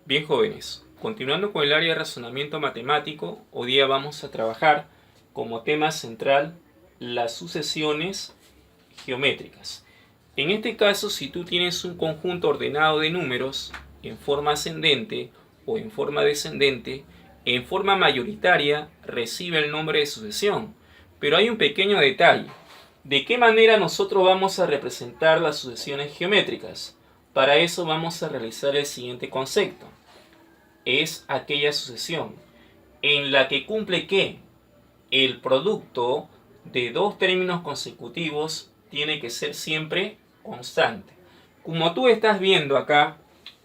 Bien, jóvenes, continuando con el área de razonamiento matemático, hoy día vamos a trabajar como tema central las sucesiones geométricas. En este caso, si tú tienes un conjunto ordenado de números en forma ascendente o en forma descendente, en forma mayoritaria recibe el nombre de sucesión. Pero hay un pequeño detalle. ¿De qué manera nosotros vamos a representar las sucesiones geométricas? Para eso vamos a realizar el siguiente concepto. Es aquella sucesión en la que cumple que el producto de dos términos consecutivos tiene que ser siempre constante. Como tú estás viendo acá,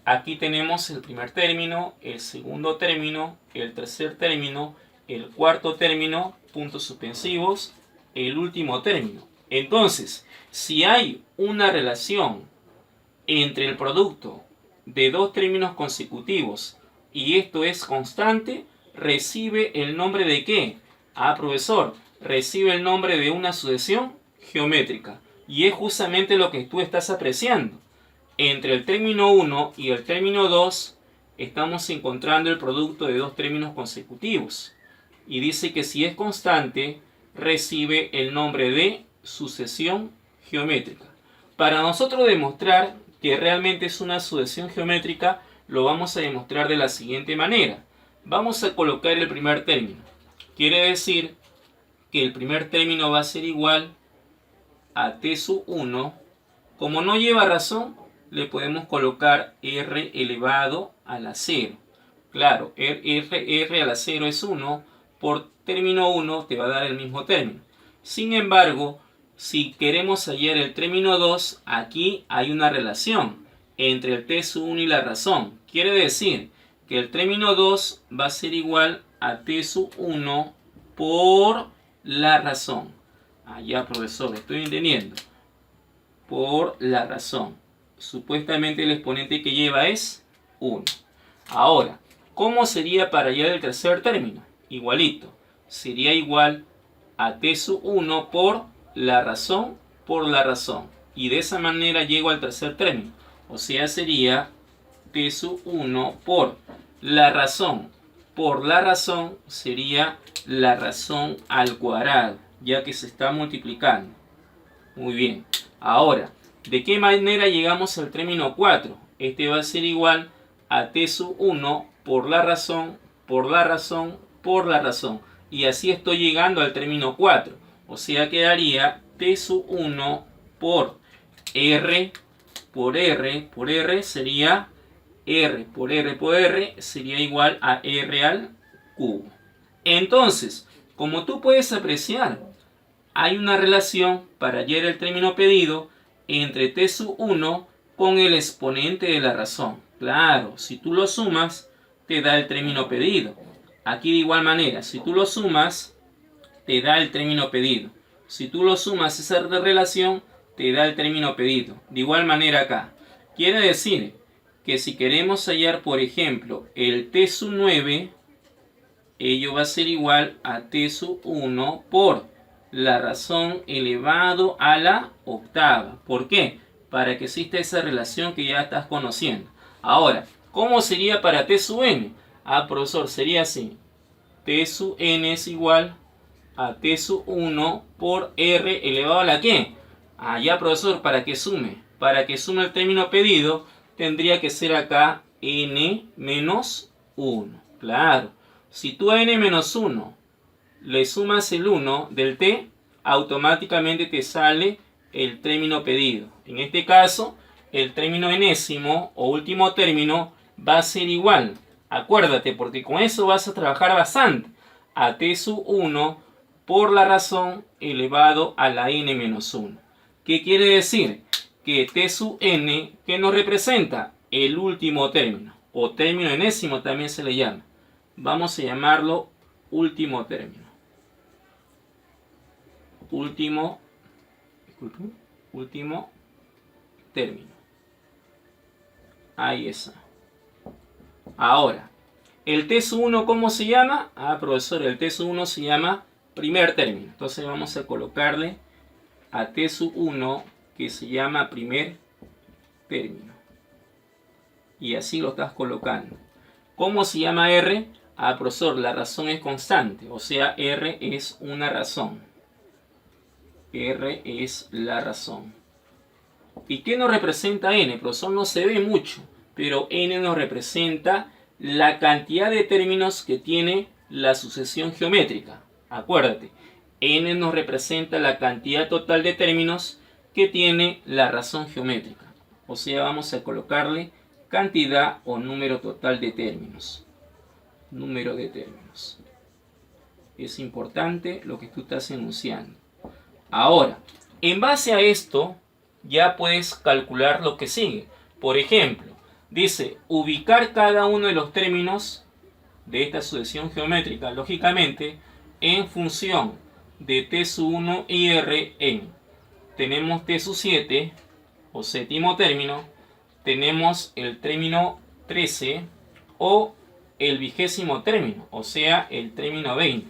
aquí tenemos el primer término, el segundo término, el tercer término, el cuarto término, puntos suspensivos, el último término. Entonces, si hay una relación entre el producto de dos términos consecutivos y esto es constante, recibe el nombre de ¿qué? Profesor, recibe el nombre de una sucesión geométrica. Y es justamente lo que tú estás apreciando. Entre el término 1 y el término 2 estamos encontrando el producto de dos términos consecutivos. Y dice que si es constante, recibe el nombre de sucesión geométrica. Para nosotros demostrar que realmente es una sucesión geométrica, lo vamos a demostrar de la siguiente manera. Vamos a colocar el primer término. Quiere decir que el primer término va a ser igual a t sub 1. Como no lleva razón, le podemos colocar r elevado a la 0. Claro, r a la 0 es 1. Por término 1 te va a dar el mismo término. Sin embargo, si queremos hallar el término 2, aquí hay una relación entre el t sub 1 y la razón. Quiere decir que el término 2 va a ser igual a t sub 1 por la razón. Ya, profesor, estoy entendiendo. Por la razón. Supuestamente el exponente que lleva es 1. Ahora, ¿cómo sería para hallar el tercer término? Igualito. Sería igual a t sub 1 por la razón por la razón. Y de esa manera llego al tercer término. O sea, sería t sub 1 por la razón por la razón sería la razón al cuadrado, ya que se está multiplicando. Muy bien. Ahora, ¿de qué manera llegamos al término 4? Este va a ser igual a t sub 1 por la razón por la razón por la razón. Y así estoy llegando al término 4. O sea, quedaría t sub 1 por r por r por r sería r por r por r sería igual a r al cubo. Entonces, como tú puedes apreciar, hay una relación para hallar el término pedido entre t sub 1 con el exponente de la razón. Claro, si tú lo sumas, te da el término pedido. Aquí de igual manera, si tú lo sumas, te da el término pedido. Si tú lo sumas esa relación, te da el término pedido. De igual manera acá. Quiere decir que si queremos hallar, por ejemplo, el t sub 9, ello va a ser igual a t sub 1 por la razón elevado a la octava. ¿Por qué? Para que exista esa relación que ya estás conociendo. Ahora, ¿cómo sería para t sub n? Profesor, sería así. T sub n es igual a t sub 1 por r elevado a la ¿qué? Ya, profesor, para que sume. Para que sume el término pedido, tendría que ser acá n menos 1. Claro. Si tú a n menos 1 le sumas el 1 del t, automáticamente te sale el término pedido. En este caso, el término enésimo o último término va a ser igual. Acuérdate, porque con eso vas a trabajar bastante. A t sub 1 por la razón elevado a la n menos 1. ¿Qué quiere decir? Que t sub n, ¿qué nos representa? El último término, o término enésimo también se le llama. Vamos a llamarlo último término. Último término. Ahí está. Ahora, ¿el t sub 1 cómo se llama? Profesor, el t sub 1 se llama primer término. Entonces vamos a colocarle a t sub 1 que se llama primer término. Y así lo estás colocando. ¿Cómo se llama R? Ah, profesor, la razón es constante, o sea, R es una razón. R es la razón. ¿Y qué nos representa N? Profesor, no se ve mucho, pero N nos representa la cantidad de términos que tiene la sucesión geométrica. Acuérdate, N nos representa la cantidad total de términos que tiene la razón geométrica. O sea, vamos a colocarle cantidad o número total de términos. Número de términos. Es importante lo que tú estás enunciando. Ahora, en base a esto, ya puedes calcular lo que sigue. Por ejemplo, dice ubicar cada uno de los términos de esta sucesión geométrica, lógicamente, en función de t sub 1 y r en. Tenemos t sub 7, o séptimo término, tenemos el término 13 o el vigésimo término, o sea, el término 20.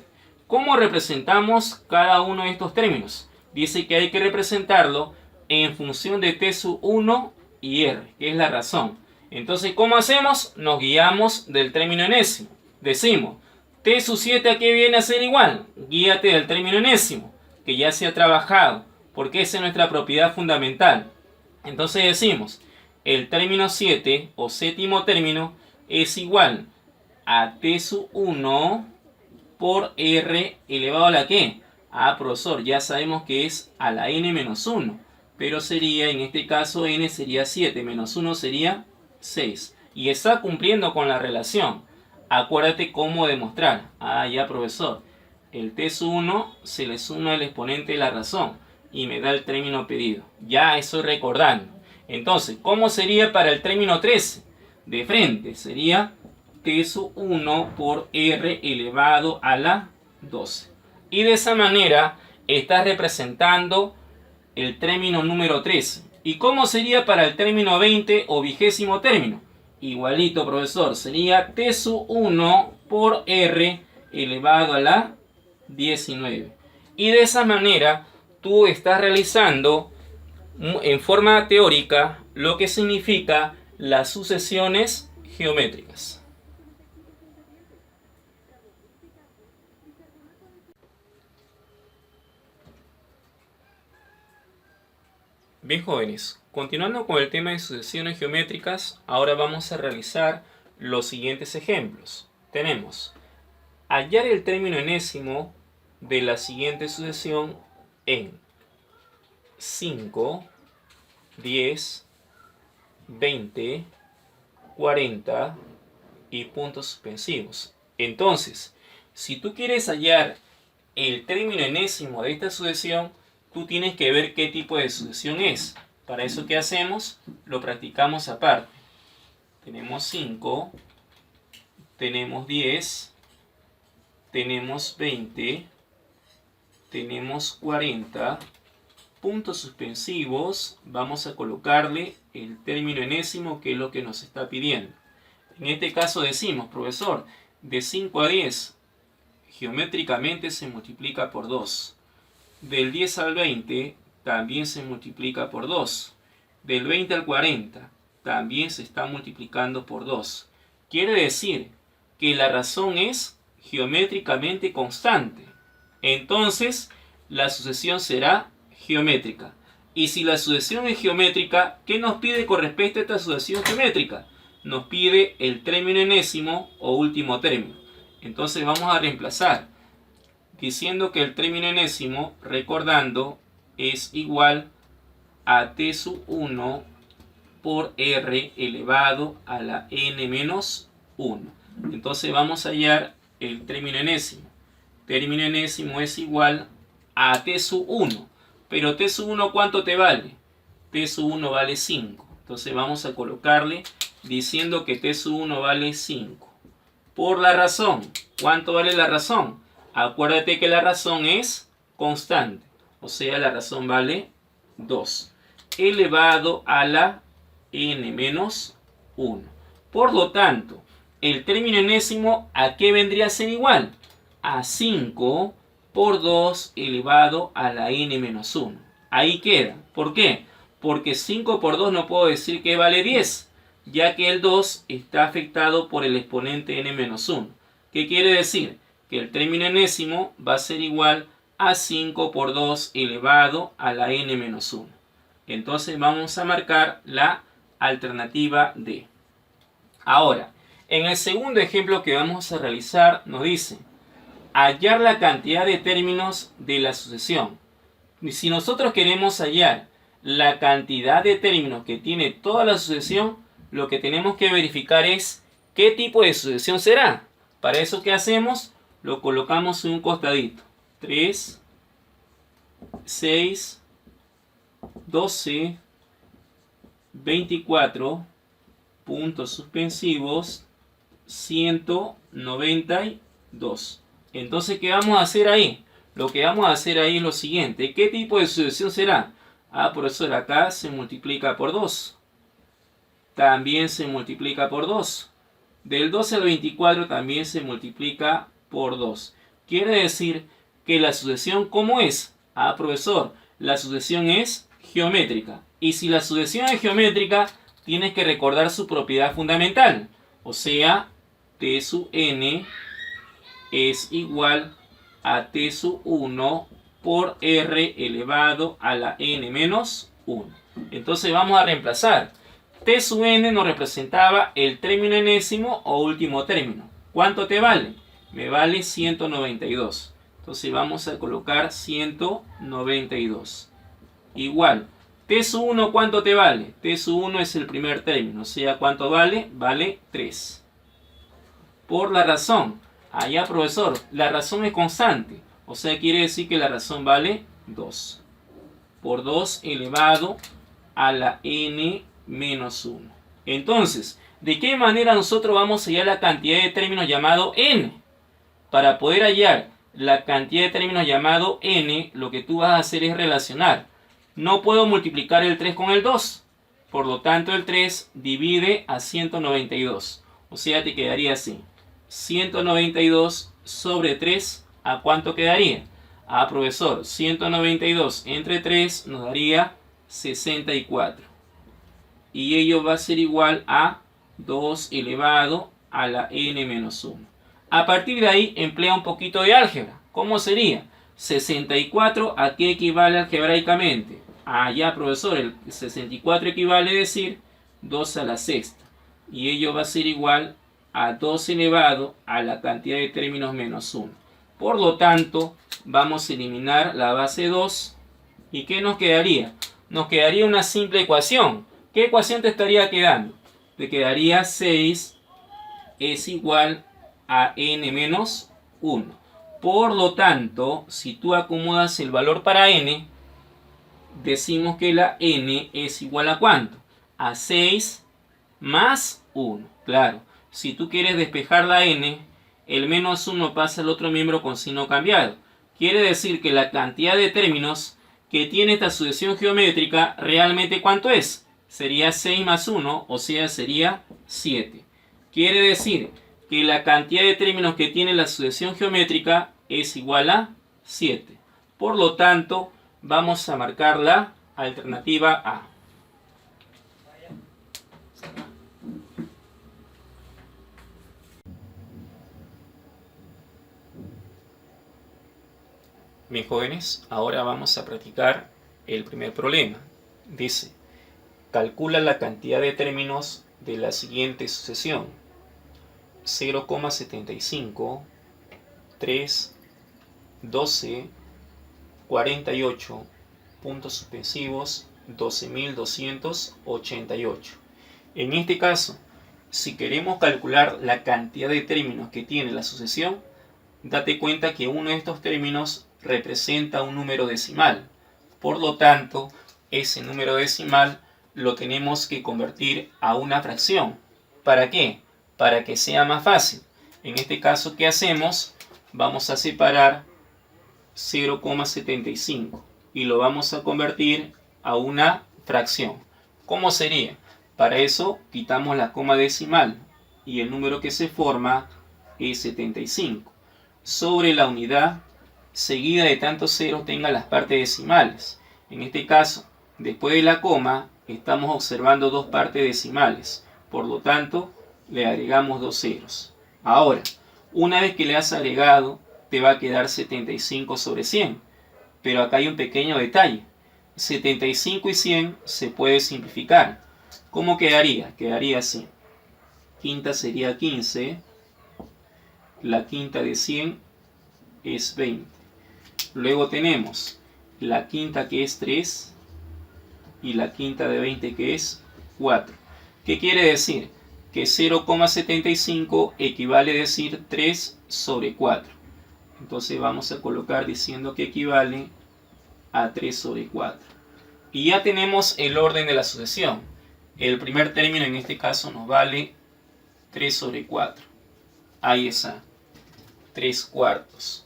¿Cómo representamos cada uno de estos términos? Dice que hay que representarlo en función de t sub 1 y r, que es la razón. Entonces, ¿cómo hacemos? Nos guiamos del término enésimo. Decimos, t sub 7 ¿a qué viene a ser igual? Guíate del término enésimo, que ya se ha trabajado, porque esa es nuestra propiedad fundamental. Entonces decimos, el término 7 o séptimo término es igual a t sub 1 por r elevado a la ¿qué? Ah, profesor, ya sabemos que es a la n menos 1. Pero sería, en este caso, n sería 7, menos 1 sería 6. Y está cumpliendo con la relación. Acuérdate cómo demostrar. Ah, ya, profesor. El t sub 1 se le suma el exponente de la razón. Y me da el término pedido. Ya estoy recordando. Entonces, ¿cómo sería para el término 13? De frente, sería t sub 1 por r elevado a la 12. Y de esa manera, estás representando el término número 13. ¿Y cómo sería para el término 20 o vigésimo término? Igualito, profesor, sería t sub 1 por r elevado a la 19. Y de esa manera tú estás realizando en forma teórica lo que significa las sucesiones geométricas. Bien, jóvenes, continuando con el tema de sucesiones geométricas, ahora vamos a realizar los siguientes ejemplos. Tenemos hallar el término enésimo de la siguiente sucesión en 5, 10, 20, 40 y puntos suspensivos. Entonces, si tú quieres hallar el término enésimo de esta sucesión, tú tienes que ver qué tipo de sucesión es. Para eso, ¿qué hacemos? Lo practicamos aparte. Tenemos 5, tenemos 10, tenemos 20, tenemos 40, puntos suspensivos, vamos a colocarle el término enésimo, que es lo que nos está pidiendo. En este caso decimos, profesor, de 5 a 10, geométricamente se multiplica por 2. Del 10 al 20 también se multiplica por 2. Del 20 al 40 también se está multiplicando por 2. Quiere decir que la razón es geométricamente constante. Entonces, la sucesión será geométrica. Y si la sucesión es geométrica, ¿qué nos pide con respecto a esta sucesión geométrica? Nos pide el término enésimo o último término. Entonces vamos a reemplazar diciendo que el término enésimo, recordando, es igual a t sub 1 por r elevado a la n menos 1. Entonces vamos a hallar el término enésimo. Término enésimo es igual a t sub 1. Pero t sub 1, ¿cuánto te vale? T sub 1 vale 5. Entonces vamos a colocarle diciendo que t sub 1 vale 5. Por la razón. ¿Cuánto vale la razón? Acuérdate que la razón es constante. O sea, la razón vale 2. Elevado a la n menos 1. Por lo tanto, el término enésimo, ¿a qué vendría a ser igual? A 5 por 2 elevado a la n menos 1. Ahí queda. ¿Por qué? Porque 5 por 2 no puedo decir que vale 10. ya que el 2 está afectado por el exponente n-1. ¿Qué quiere decir? Que el término enésimo va a ser igual a 5 por 2 elevado a la n-1. Entonces vamos a marcar la alternativa D. Ahora, en el segundo ejemplo que vamos a realizar nos dice hallar la cantidad de términos de la sucesión. Y si nosotros queremos hallar la cantidad de términos que tiene toda la sucesión, lo que tenemos que verificar es qué tipo de sucesión será. Para eso, ¿qué hacemos? Lo colocamos en un costadito. 3, 6, 12, 24, puntos suspensivos, 192. Entonces, ¿qué vamos a hacer ahí? Lo que vamos a hacer ahí es lo siguiente. ¿Qué tipo de sucesión será? Profesor, acá se multiplica por 2. También se multiplica por 2. Del 12 al 24 también se multiplica por 2. Quiere decir que la sucesión, ¿cómo es? Profesor, la sucesión es geométrica. Y si la sucesión es geométrica, tienes que recordar su propiedad fundamental. O sea, T sub n es igual a T sub 1 por R elevado a la n menos 1. Entonces vamos a reemplazar. T sub n nos representaba el término enésimo o último término. ¿Cuánto te vale? Me vale 192. Entonces vamos a colocar 192. Igual. T sub 1, ¿cuánto te vale? T sub 1 es el primer término. O sea, ¿cuánto vale? Vale 3. Por la razón. Allá, profesor, la razón es constante. O sea, quiere decir que la razón vale 2. Por 2 elevado a la n menos 1. Entonces, ¿de qué manera nosotros vamos a hallar la cantidad de términos llamado n? Para poder hallar la cantidad de términos llamado n, lo que tú vas a hacer es relacionar. No puedo multiplicar el 3 con el 2. Por lo tanto, el 3 divide a 192. O sea, te quedaría así. 192 sobre 3, ¿a cuánto quedaría? Profesor, 192 entre 3 nos daría 64. Y ello va a ser igual a 2 elevado a la n menos 1. A partir de ahí, emplea un poquito de álgebra. ¿Cómo sería? 64, ¿a qué equivale algebraicamente? Ya, profesor, el 64 equivale a decir 2 a la sexta. Y ello va a ser igual a 2 elevado a la cantidad de términos menos 1. Por lo tanto, vamos a eliminar la base 2. ¿Y qué nos quedaría? Nos quedaría una simple ecuación. ¿Qué ecuación te estaría quedando? Te quedaría 6 es igual a n menos 1. Por lo tanto, si tú acomodas el valor para n, decimos que la n es igual a ¿cuánto? A 6 más 1. Claro. Si tú quieres despejar la n, el menos 1 pasa al otro miembro con signo cambiado. Quiere decir que la cantidad de términos que tiene esta sucesión geométrica, ¿realmente cuánto es? Sería 6 más 1, o sea, sería 7. Quiere decir que la cantidad de términos que tiene la sucesión geométrica es igual a 7. Por lo tanto, vamos a marcar la alternativa A. Bien, jóvenes, ahora vamos a practicar el primer problema. Dice, calcula la cantidad de términos de la siguiente sucesión. 0,75, 3, 12, 48, puntos suspensivos, 12.288. En este caso, si queremos calcular la cantidad de términos que tiene la sucesión, date cuenta que uno de estos términos representa un número decimal. Por lo tanto, ese número decimal lo tenemos que convertir a una fracción. ¿Para qué? Para que sea más fácil. En este caso, ¿qué hacemos? Vamos a separar 0,75 y lo vamos a convertir a una fracción. ¿Cómo sería? Para eso quitamos la coma decimal y el número que se forma es 75. Sobre la unidad seguida de tantos ceros tenga las partes decimales. En este caso, después de la coma, estamos observando dos partes decimales. Por lo tanto, le agregamos 2 ceros. Ahora, una vez que le has agregado, te va a quedar 75 sobre 100. Pero acá hay un pequeño detalle. 75 y 100 se puede simplificar. ¿Cómo quedaría? Quedaría así. Quinta sería 15. La quinta de 100 es 20. Luego tenemos la quinta que es 3 y la quinta de 20 que es 4. ¿Qué quiere decir? Que 0,75 equivale a decir 3 sobre 4. Entonces vamos a colocar diciendo que equivale a 3 sobre 4. Y ya tenemos el orden de la sucesión. El primer término en este caso nos vale 3 sobre 4. Ahí está. 3 cuartos.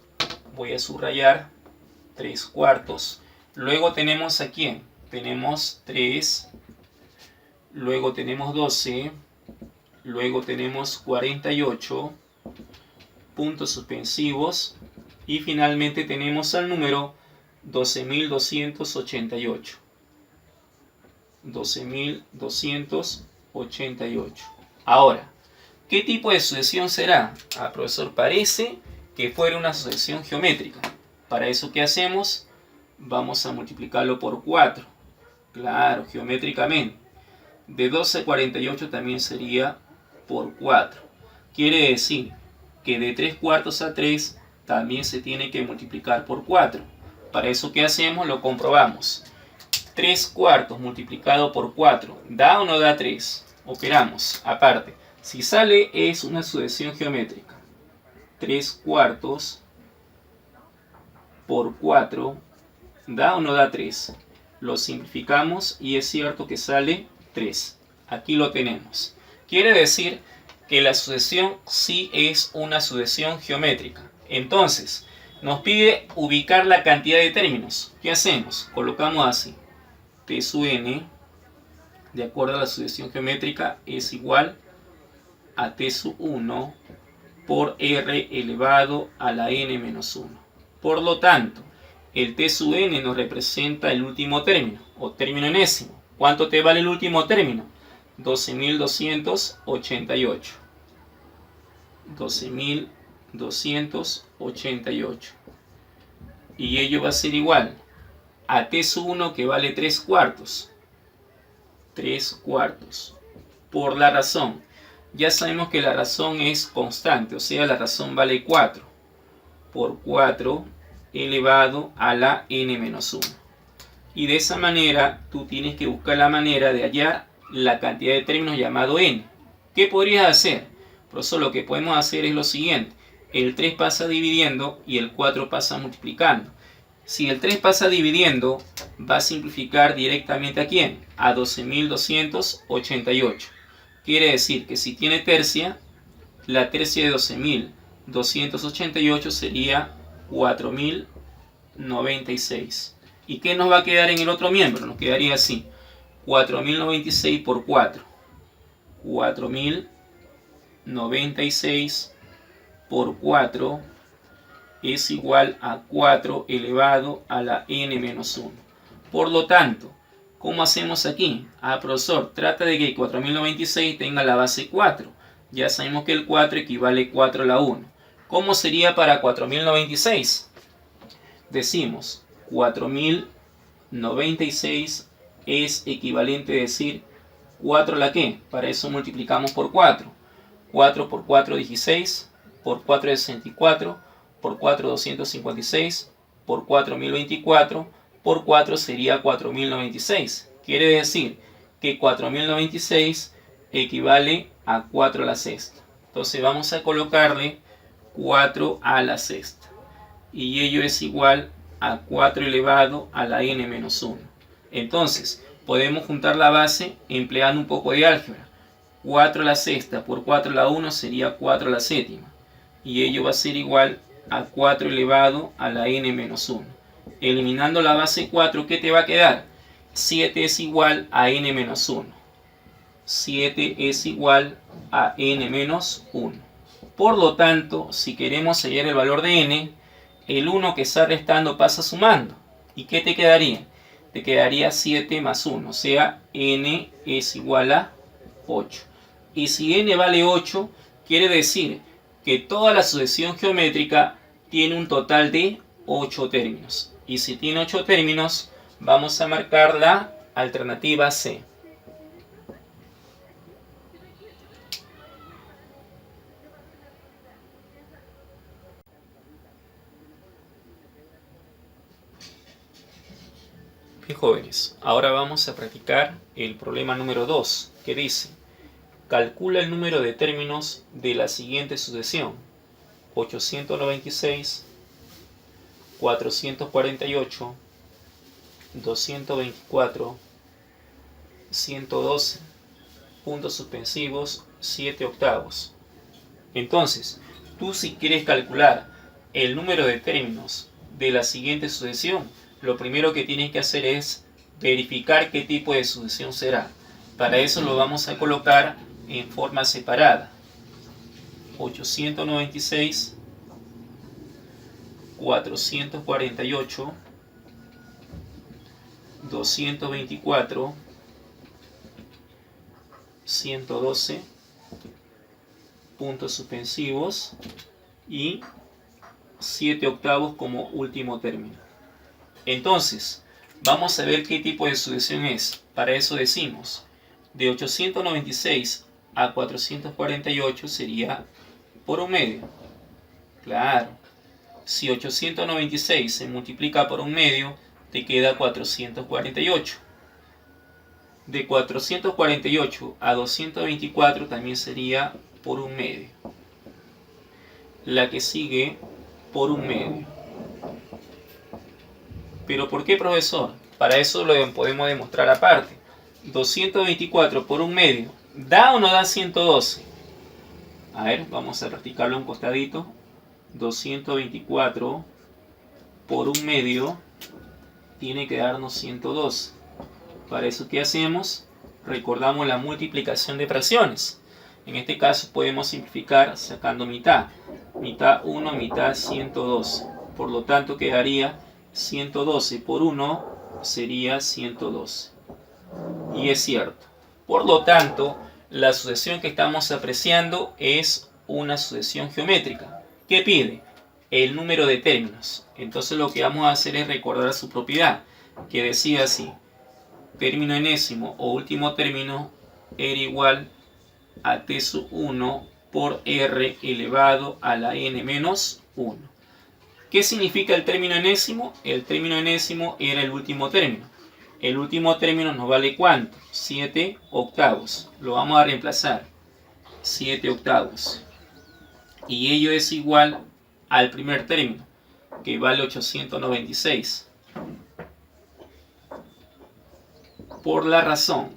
Voy a subrayar 3 cuartos. Luego tenemos a quién. Tenemos 3. Luego tenemos 12. Luego tenemos 48. Puntos suspensivos. Y finalmente tenemos al número 12.288. 12.288. Ahora, ¿qué tipo de sucesión será? Profesor, parece que fuera una sucesión geométrica. Para eso, ¿qué hacemos? Vamos a multiplicarlo por 4. Claro, geométricamente. De 12 a 48 también sería por 4. Quiere decir que de 3 cuartos a 3 también se tiene que multiplicar por 4. Para eso, ¿qué hacemos? Lo comprobamos. 3 cuartos multiplicado por 4, ¿da o no da 3? Operamos, aparte. Si sale es una sucesión geométrica. 3 cuartos por 4, ¿da o no da 3? Lo simplificamos y es cierto que sale 3. Aquí lo tenemos. Quiere decir que la sucesión sí es una sucesión geométrica. Entonces, nos pide ubicar la cantidad de términos. ¿Qué hacemos? Colocamos así. T sub n, de acuerdo a la sucesión geométrica, es igual a T sub 1 por R elevado a la n menos 1. Por lo tanto, el T sub n nos representa el último término, o término enésimo. ¿Cuánto te vale el último término? 12.288. 12.288. Y ello va a ser igual a T sub 1 que vale 3 cuartos. 3 cuartos. Por la razón. Ya sabemos que la razón es constante, o sea, la razón vale 4. Por 4 elevado a la n menos 1. Y de esa manera tú tienes que buscar la manera de hallar la cantidad de términos llamado n. ¿Qué podrías hacer? Por eso lo que podemos hacer es lo siguiente. El 3 pasa dividiendo y el 4 pasa multiplicando. Si el 3 pasa dividiendo, va a simplificar directamente ¿a quién? A 12.288. Quiere decir que si tiene tercia, la tercia de 12.288 sería 4.096. ¿Y qué nos va a quedar en el otro miembro? Nos quedaría así. 4.096 por 4. 4.096 por 4 es igual a 4 elevado a la n menos 1. Por lo tanto, ¿cómo hacemos aquí? Profesor, trata de que 4096 tenga la base 4. Ya sabemos que el 4 equivale 4 a la 1. ¿Cómo sería para 4096? Decimos 4096 es equivalente a decir 4 a la ¿qué? Para eso multiplicamos por 4. 4 por 4, 16. Por 4, 64. Por 4, 256. Por 4, 1024. Por 4 sería 4096. Quiere decir que 4096 equivale a 4 a la sexta. Entonces vamos a colocarle 4 a la sexta. Y ello es igual a 4 elevado a la n menos 1. Entonces podemos juntar la base empleando un poco de álgebra. 4 a la sexta por 4 a la 1 sería 4 a la séptima. Y ello va a ser igual a 4 elevado a la n menos 1. Eliminando la base 4, ¿qué te va a quedar? 7 es igual a n menos 1. 7 es igual a n menos 1. Por lo tanto, si queremos hallar el valor de n, el 1 que está restando pasa sumando. ¿Y qué te quedaría? Te quedaría 7 más 1, o sea, n es igual a 8. Y si n vale 8, quiere decir que toda la sucesión geométrica tiene un total de 8 términos. Y si tiene 8 términos, vamos a marcar la alternativa C. Bien, jóvenes, ahora vamos a practicar el problema número 2, que dice: calcula el número de términos de la siguiente sucesión: 896, 448, 224, 112, puntos suspensivos, 7 octavos. Entonces, tú, si quieres calcular el número de términos de la siguiente sucesión, lo primero que tienes que hacer es verificar qué tipo de sucesión será. Para eso lo vamos a colocar en forma separada: 896, 448, 224, 112, puntos suspensivos y 7 octavos como último término. Entonces, vamos a ver qué tipo de sucesión es. Para eso decimos, de 896 a 448 sería por un medio. Claro, si 896 se multiplica por un medio, te queda 448. De 448 a 224 también sería por un medio. La que sigue por un medio. ¿Pero por qué, profesor? Para eso lo podemos demostrar aparte. 224 por un medio, ¿da o no da 112? A ver, vamos a practicarlo a un costadito. 224 por un medio tiene que darnos 112. Para eso, ¿qué hacemos? Recordamos la multiplicación de fracciones. En este caso podemos simplificar sacando mitad. Mitad 1, mitad 112. Por lo tanto, quedaría 112 por 1 sería 112. Y es cierto. Por lo tanto, la sucesión que estamos apreciando es una sucesión geométrica. ¿Qué pide? El número de términos. Entonces lo que vamos a hacer es recordar su propiedad, que decía así: término enésimo o último término era igual a t sub 1 por r elevado a la n menos 1. ¿Qué significa el término enésimo? El término enésimo era el último término. El último término nos vale ¿cuánto? 7 octavos. Lo vamos a reemplazar. 7 octavos. Y ello es igual al primer término, que vale 896. Por la razón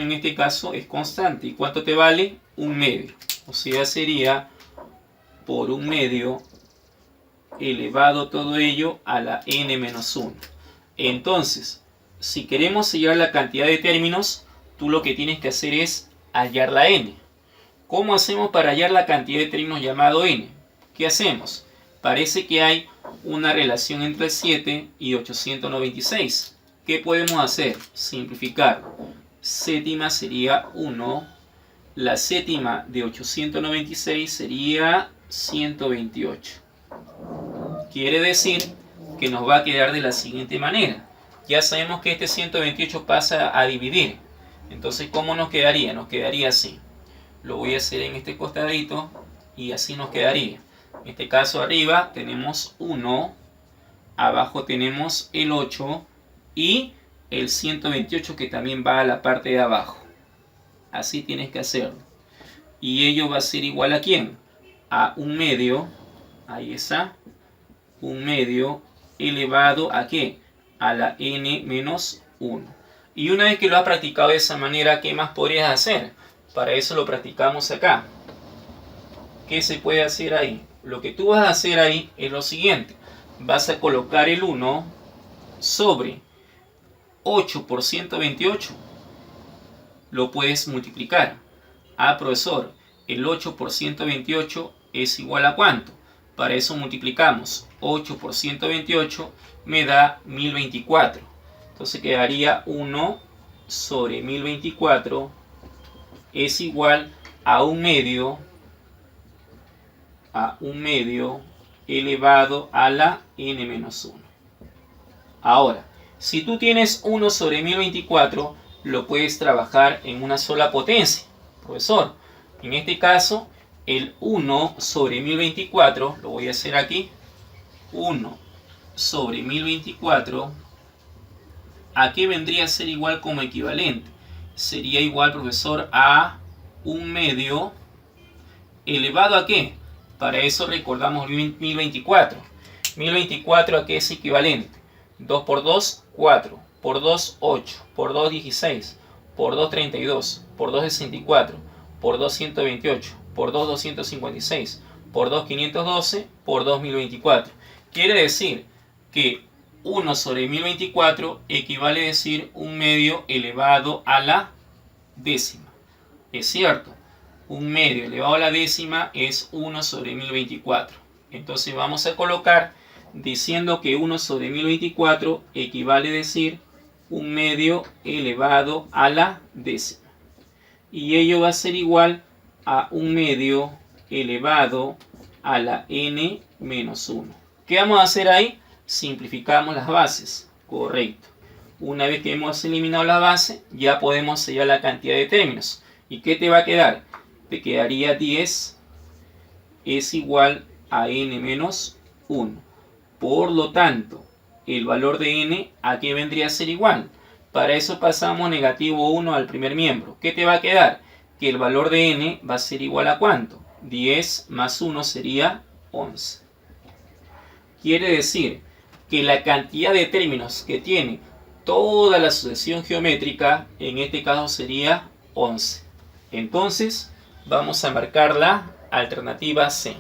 en este caso es constante. ¿Y cuánto te vale? Un medio. O sea, sería por un medio elevado todo ello a la n menos 1. Entonces, si queremos hallar la cantidad de términos, tú lo que tienes que hacer es hallar la n. ¿Cómo hacemos para hallar la cantidad de términos llamado n? ¿Qué hacemos? Parece que hay una relación entre 7 y 896. ¿Qué podemos hacer? Simplificar. Séptima sería 1. La séptima de 896 sería 128. Quiere decir que nos va a quedar de la siguiente manera. Ya sabemos que este 128 pasa a dividir. Entonces, ¿cómo nos quedaría? Nos quedaría así. Lo voy a hacer en este costadito y así nos quedaría. En este caso, arriba tenemos 1, abajo tenemos el 8 y el 128 que también va a la parte de abajo. Así tienes que hacerlo. Y ello va a ser igual ¿a quién? A un medio, ahí está, un medio elevado ¿a qué? A la n menos 1. Y una vez que lo has practicado de esa manera, ¿qué más podrías hacer? Para eso lo practicamos acá. ¿Qué se puede hacer ahí? Lo que tú vas a hacer ahí es lo siguiente. Vas a colocar el 1 sobre 8 por 128. Lo puedes multiplicar. Ah, profesor, el 8 por 128 es igual a ¿cuánto? Para eso multiplicamos. 8 por 128 me da 1024. Entonces quedaría 1 sobre 1024 es igual a un medio elevado a la n menos 1. Ahora, si tú tienes 1 sobre 1024, lo puedes trabajar en una sola potencia. Profesor, en este caso, el 1 sobre 1024, lo voy a hacer aquí, 1 sobre 1024, ¿a qué vendría a ser igual como equivalente? Sería igual, profesor, a un medio elevado ¿a qué? Para eso recordamos 1024. 1024 ¿a qué es equivalente? 2 por 2, 4. Por 2, 8. Por 2, 16. Por 2, 32. Por 2, 64. Por 2, 128. Por 2, 256. Por 2, 512. Por 2, 1024. Quiere decir que 1 sobre 1024 equivale a decir un medio elevado a la décima. Es cierto, un medio elevado a la décima es 1 sobre 1024. Entonces vamos a colocar diciendo que 1 sobre 1024 equivale a decir un medio elevado a la décima. Y ello va a ser igual a un medio elevado a la n menos 1. ¿Qué vamos a hacer ahí? Simplificamos las bases. Correcto. Una vez que hemos eliminado la base, ya podemos sellar la cantidad de términos. ¿Y qué te va a quedar? Te quedaría 10 es igual a n menos 1. Por lo tanto, el valor de n, ¿a qué vendría a ser igual? Para eso pasamos negativo 1 al primer miembro. ¿Qué te va a quedar? Que el valor de n va a ser igual a ¿cuánto? 10 más 1 sería 11. Quiere decir que la cantidad de términos que tiene toda la sucesión geométrica, en este caso sería 11. Entonces, vamos a marcar la alternativa C.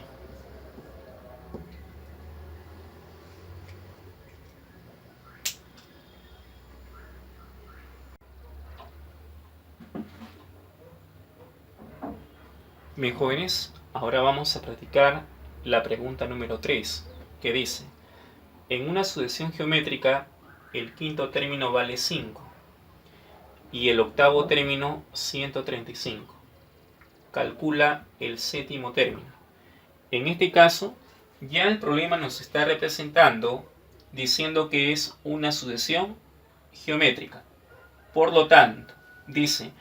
Bien, jóvenes, ahora vamos a practicar la pregunta número 3, que dice: en una sucesión geométrica, el quinto término vale 5 y el octavo término 135. Calcula el séptimo término. En este caso, ya el problema nos está representando diciendo que es una sucesión geométrica. Por lo tanto, dice,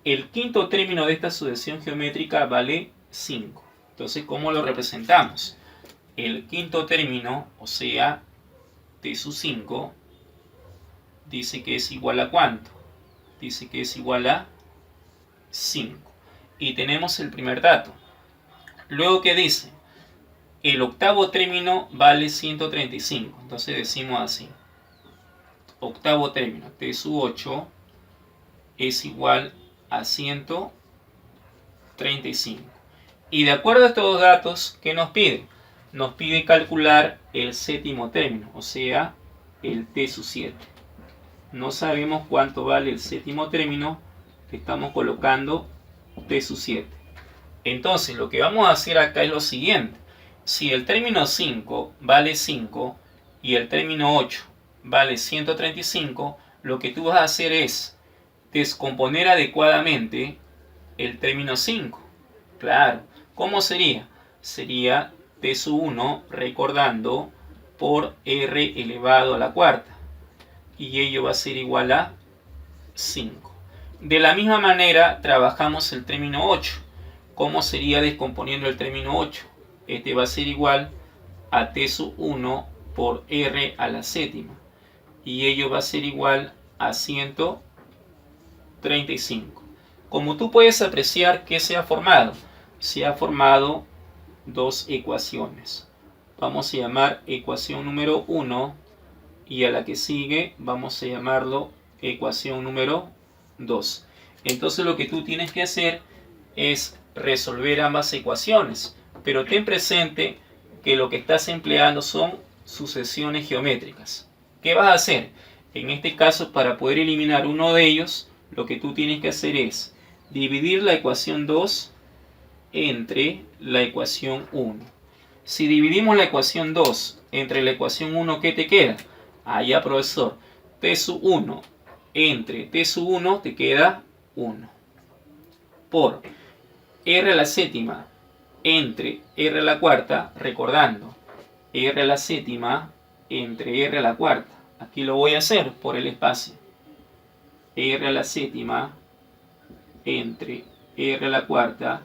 el quinto término de esta sucesión geométrica vale 5. Entonces, ¿cómo lo representamos? El quinto término, o sea, t sub 5, dice que es igual a ¿cuánto? Dice que es igual a 5. Y tenemos el primer dato. Luego, ¿qué dice? El octavo término vale 135. Entonces decimos así. Octavo término, t sub 8, es igual a 135. Y de acuerdo a estos dos datos, ¿qué nos pide? Nos pide calcular el séptimo término, o sea, el t sub 7. No sabemos cuánto vale el séptimo término, estamos colocando t sub 7. Entonces, lo que vamos a hacer acá es lo siguiente. Si el término 5 vale 5 y el término 8 vale 135, lo que tú vas a hacer es descomponer adecuadamente el término 5. Claro, ¿cómo sería? Sería t sub 1, recordando, por r elevado a la cuarta. Y ello va a ser igual a 5. De la misma manera, trabajamos el término 8. ¿Cómo sería descomponiendo el término 8? Este va a ser igual a t sub 1 por r a la séptima. Y ello va a ser igual a 135. Como tú puedes apreciar, ¿qué se ha formado? Se ha formado dos ecuaciones. Vamos a llamar ecuación número 1 y a la que sigue vamos a llamarlo ecuación número 2. Entonces lo que tú tienes que hacer es resolver ambas ecuaciones, pero ten presente que lo que estás empleando son sucesiones geométricas. ¿Qué vas a hacer? En este caso, para poder eliminar uno de ellos, lo que tú tienes que hacer es dividir la ecuación 2 entre la ecuación 1. Si dividimos la ecuación 2 entre la ecuación 1, ¿qué te queda? Allá, profesor, t sub 1 entre t sub 1 te queda 1. Por r a la séptima entre r a la cuarta, recordando, r a la séptima entre r a la cuarta. Aquí lo voy a hacer por el espacio. R a la séptima entre r a la cuarta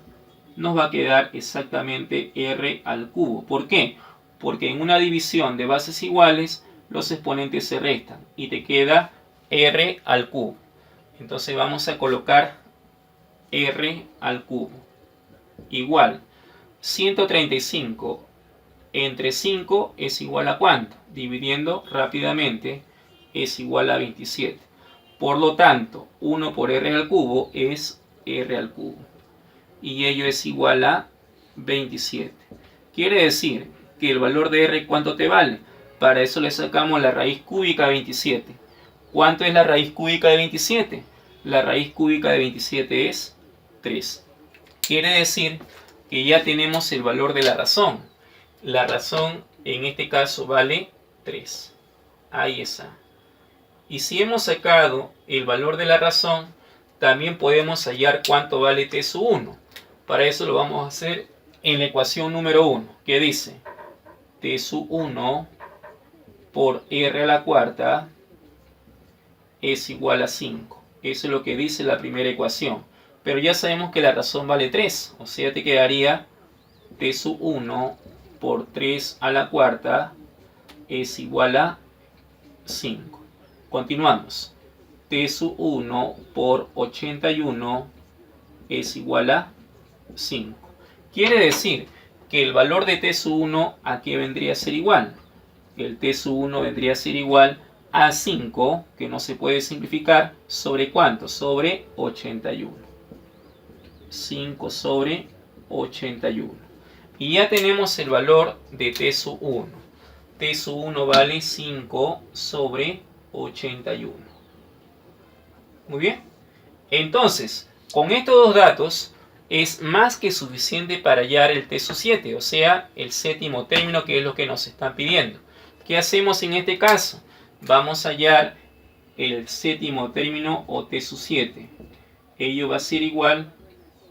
nos va a quedar exactamente r al cubo. ¿Por qué? Porque en una división de bases iguales los exponentes se restan y te queda r al cubo. Entonces vamos a colocar r al cubo igual 135 entre 5 es igual a ¿cuánto? Dividiendo rápidamente es igual a 27. Por lo tanto, 1 por r al cubo es r al cubo. Y ello es igual a 27. Quiere decir que el valor de r, ¿cuánto te vale? Para eso le sacamos la raíz cúbica de 27. ¿Cuánto es la raíz cúbica de 27? La raíz cúbica de 27 es 3. Quiere decir que ya tenemos el valor de la razón. La razón en este caso vale 3. Ahí está. Y si hemos sacado el valor de la razón, también podemos hallar cuánto vale t sub 1. Para eso lo vamos a hacer en la ecuación número 1, que dice t sub 1 por r a la cuarta es igual a 5. Eso es lo que dice la primera ecuación. Pero ya sabemos que la razón vale 3. O sea, te quedaría t sub 1 por 3 a la cuarta es igual a 5. Continuamos. T sub 1 por 81 es igual a 5. Quiere decir que el valor de t sub 1 ¿a qué vendría a ser igual? El t sub 1 vendría a ser igual a 5, que no se puede simplificar, ¿sobre cuánto? Sobre 81. 5 sobre 81. Y ya tenemos el valor de t sub 1. T sub 1 vale 5 sobre 81. Muy bien. Entonces, con estos dos datos es más que suficiente para hallar el t sub 7, o sea, el séptimo término, que es lo que nos están pidiendo. ¿Qué hacemos en este caso? Vamos a hallar el séptimo término o t sub 7. Ello va a ser igual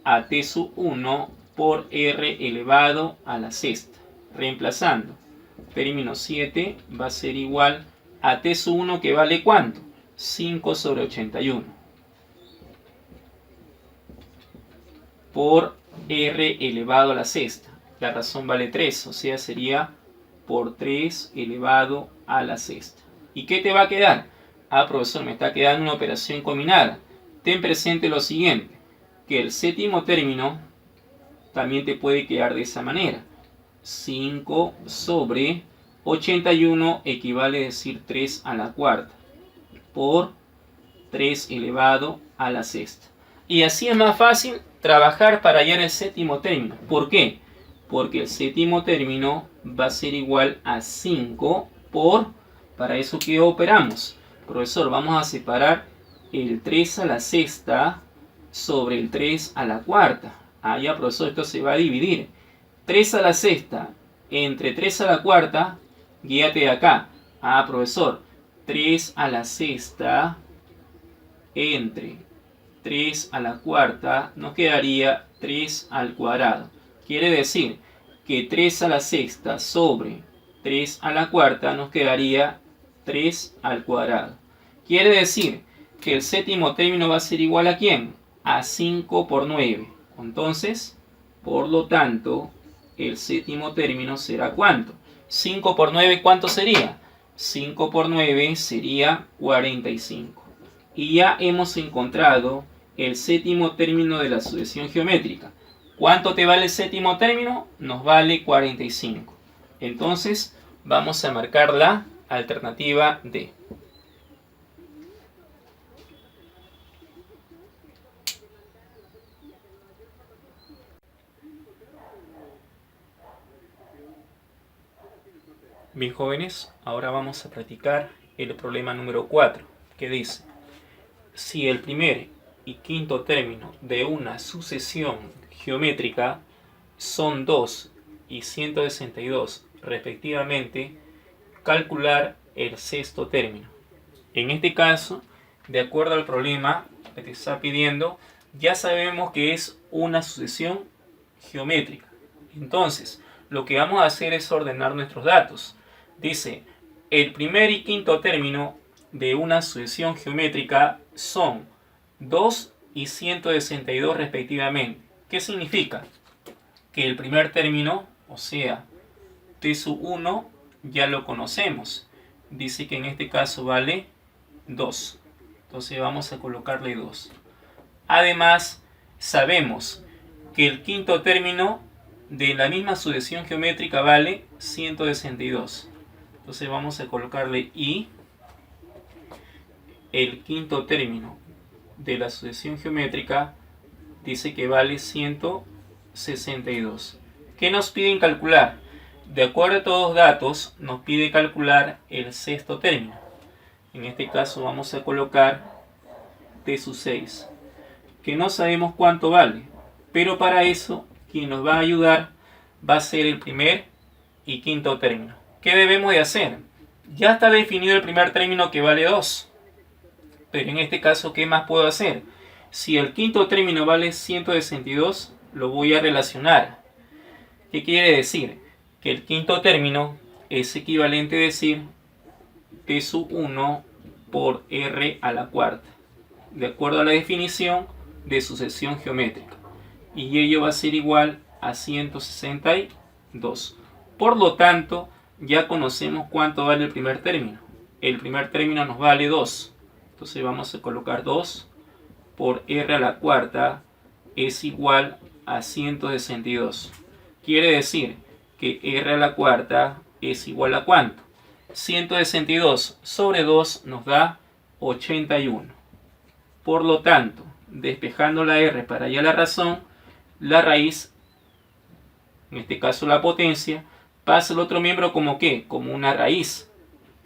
a t sub 1 por r elevado a la sexta. Reemplazando, término 7 va a ser igual a t sub 1, que vale ¿cuánto? 5 sobre 81. Por r elevado a la sexta. La razón vale 3, o sea, sería por 3 elevado a la sexta. ¿Y qué te va a quedar? Ah, profesor, me está quedando una operación combinada. Ten presente lo siguiente, que el séptimo término también te puede quedar de esa manera. 5 sobre 81 equivale a decir 3 a la cuarta por 3 elevado a la sexta. Y así es más fácil trabajar para hallar el séptimo término. ¿Por qué? Porque el séptimo término va a ser igual a 5 por, para eso que operamos. Profesor, vamos a separar el 3 a la sexta sobre el 3 a la cuarta. Ah, ya, profesor, esto se va a dividir. 3 a la sexta entre 3 a la cuarta, guíate de acá. Ah, profesor, 3 a la sexta entre 3 a la cuarta nos quedaría 3 al cuadrado. Quiere decir que 3 a la sexta sobre 3 a la cuarta nos quedaría 3 al cuadrado. Quiere decir que el séptimo término va a ser igual a ¿quién? A 5 por 9. Entonces, por lo tanto, el séptimo término será ¿cuánto? 5 por 9, ¿cuánto sería? 5 por 9 sería 45. Y ya hemos encontrado el séptimo término de la sucesión geométrica. ¿Cuánto te vale el séptimo término? Nos vale 45. Entonces, vamos a marcar la alternativa D. Bien, jóvenes, ahora vamos a practicar el problema número 4, que dice: si el primer y quinto término de una sucesión geométrica son 2 y 162 respectivamente, calcular el sexto término. En este caso, de acuerdo al problema que te está pidiendo, ya sabemos que es una sucesión geométrica. Entonces, lo que vamos a hacer es ordenar nuestros datos. Dice, el primer y quinto término de una sucesión geométrica son 2 y 162 respectivamente. ¿Qué significa? Que el primer término, o sea, t sub 1, ya lo conocemos. Dice que en este caso vale 2. Entonces vamos a colocarle 2. Además, sabemos que el quinto término de la misma sucesión geométrica vale 162. Entonces vamos a colocarle y el quinto término de la sucesión geométrica dice que vale 162. ¿Qué nos piden calcular? De acuerdo a todos los datos, nos pide calcular el sexto término. En este caso vamos a colocar t sub 6, que no sabemos cuánto vale, pero para eso quien nos va a ayudar va a ser el primer y quinto término. ¿Qué debemos de hacer? Ya está definido el primer término que vale 2, pero en este caso, ¿qué más puedo hacer? Si el quinto término vale 162, lo voy a relacionar. ¿Qué quiere decir? Que el quinto término es equivalente a decir t sub 1 por r a la cuarta, de acuerdo a la definición de sucesión geométrica. Y ello va a ser igual a 162. Por lo tanto, ya conocemos cuánto vale el primer término. El primer término nos vale 2. Entonces vamos a colocar 2 por r a la cuarta es igual a 162. Quiere decir que r a la cuarta es igual a ¿cuánto? 162 sobre 2 nos da 81. Por lo tanto, despejando la r para hallar la razón, la raíz, en este caso la potencia, pasa al otro miembro como ¿qué? Como una raíz.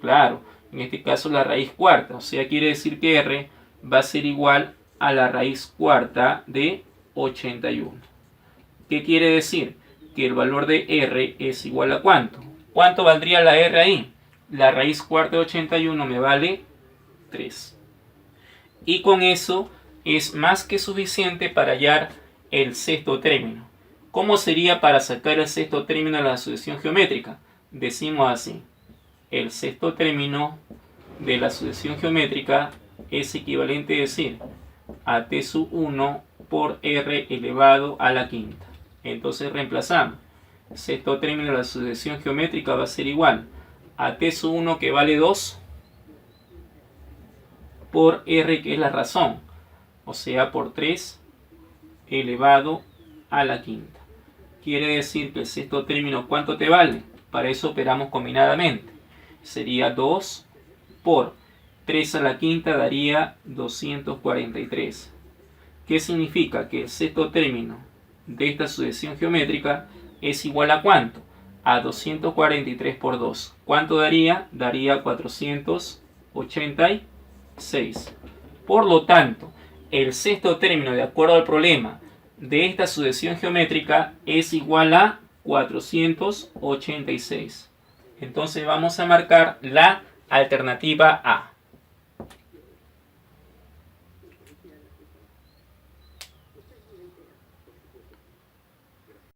Claro, en este caso la raíz cuarta. O sea, quiere decir que r va a ser igual a la raíz cuarta de 81. ¿Qué quiere decir? Que el valor de r es igual a ¿cuánto? ¿Cuánto valdría la r ahí? La raíz cuarta de 81 me vale 3. Y con eso es más que suficiente para hallar el sexto término. ¿Cómo sería para sacar el sexto término de la sucesión geométrica? Decimos así: el sexto término de la sucesión geométrica es equivalente a decir a t sub 1 por r elevado a la quinta. Entonces reemplazamos. El sexto término de la sucesión geométrica va a ser igual a t sub 1, que vale 2, por r, que es la razón, o sea, por 3 elevado a la quinta. Quiere decir que el sexto término, ¿cuánto te vale? Para eso operamos combinadamente. Sería 2 por 3 a la quinta daría 243. ¿Qué significa? Que el sexto término de esta sucesión geométrica es igual a ¿cuánto? A 243 por 2. ¿Cuánto daría? Daría 486. Por lo tanto, el sexto término, de acuerdo al problema, de esta sucesión geométrica es igual a 486. Entonces vamos a marcar la alternativa A.